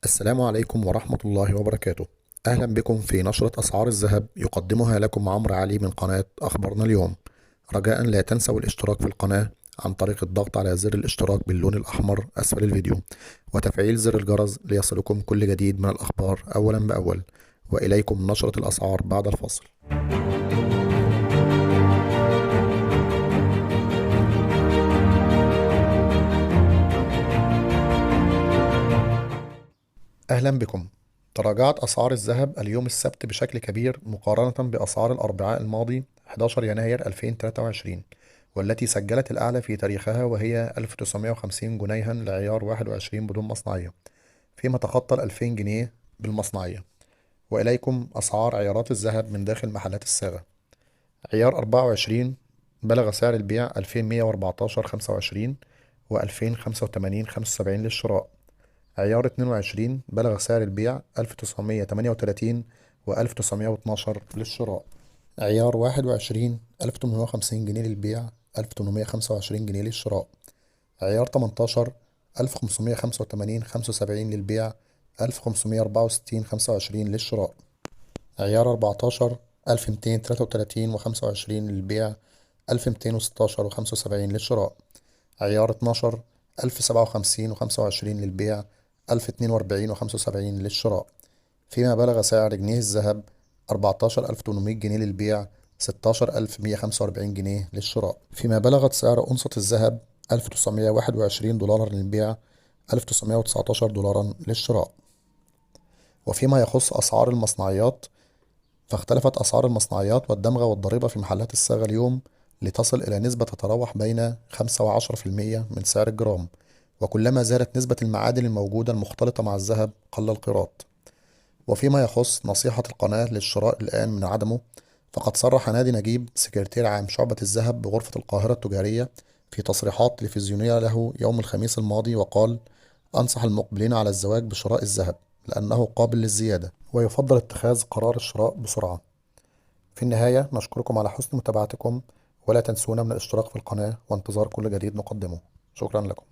السلام عليكم ورحمة الله وبركاته. أهلا بكم في نشرة أسعار الذهب يقدمها لكم عمرو علي من قناة أخبارنا اليوم. رجاء لا تنسوا الاشتراك في القناة عن طريق الضغط على زر الاشتراك باللون الأحمر أسفل الفيديو وتفعيل زر الجرس ليصلكم كل جديد من الأخبار أولا بأول. وإليكم نشرة الأسعار بعد الفصل. أهلا بكم. تراجعت أسعار الذهب اليوم السبت بشكل كبير مقارنة بأسعار الأربعاء الماضي 11 يناير 2023، والتي سجلت الأعلى في تاريخها وهي 1950 جنيها لعيار 21 بدون مصنعية، فيما تخطى 2000 جنيه بالمصنعية. وإليكم أسعار عيارات الذهب من داخل محلات الصاغة. عيار 24 بلغ سعر البيع 2114.25 و2085.75 للشراء. عيار 22 بلغ سعر البيع 1938 و1912 للشراء. عيار 21 1850 جنيه للبيع، 1825 جنيه للشراء. عيار 18 1585.75 للبيع، 1564.25 للشراء. عيار 14 1233.25 للبيع، 1216.75 للشراء. عيار 12 1057.25 للبيع، 1042.75 للشراء. فيما بلغ سعر جنيه الذهب 14800 جنيه للبيع، 16145 جنيه للشراء. فيما بلغت سعر أونصة الذهب 1921 دولارا للبيع، 1919 دولارا للشراء. وفيما يخص أسعار المصنعيات، فاختلفت أسعار المصنعيات والدمغة والضريبة في محلات الصاغة اليوم لتصل إلى نسبة تتراوح بين 5 و10% من سعر الجرام، وكلما زادت نسبة المعادن الموجودة المختلطة مع الذهب قل القيراط. وفيما يخص نصيحة القناة للشراء الآن من عدمه، فقد صرح نادي نجيب سكرتير عام شعبة الذهب بغرفة القاهرة التجارية في تصريحات تلفزيونية له يوم الخميس الماضي، وقال: أنصح المقبلين على الزواج بشراء الذهب لأنه قابل للزيادة ويفضل اتخاذ قرار الشراء بسرعة. في النهاية نشكركم على حسن متابعتكم، ولا تنسونا من الاشتراك في القناة وانتظار كل جديد نقدمه. شكرا لكم.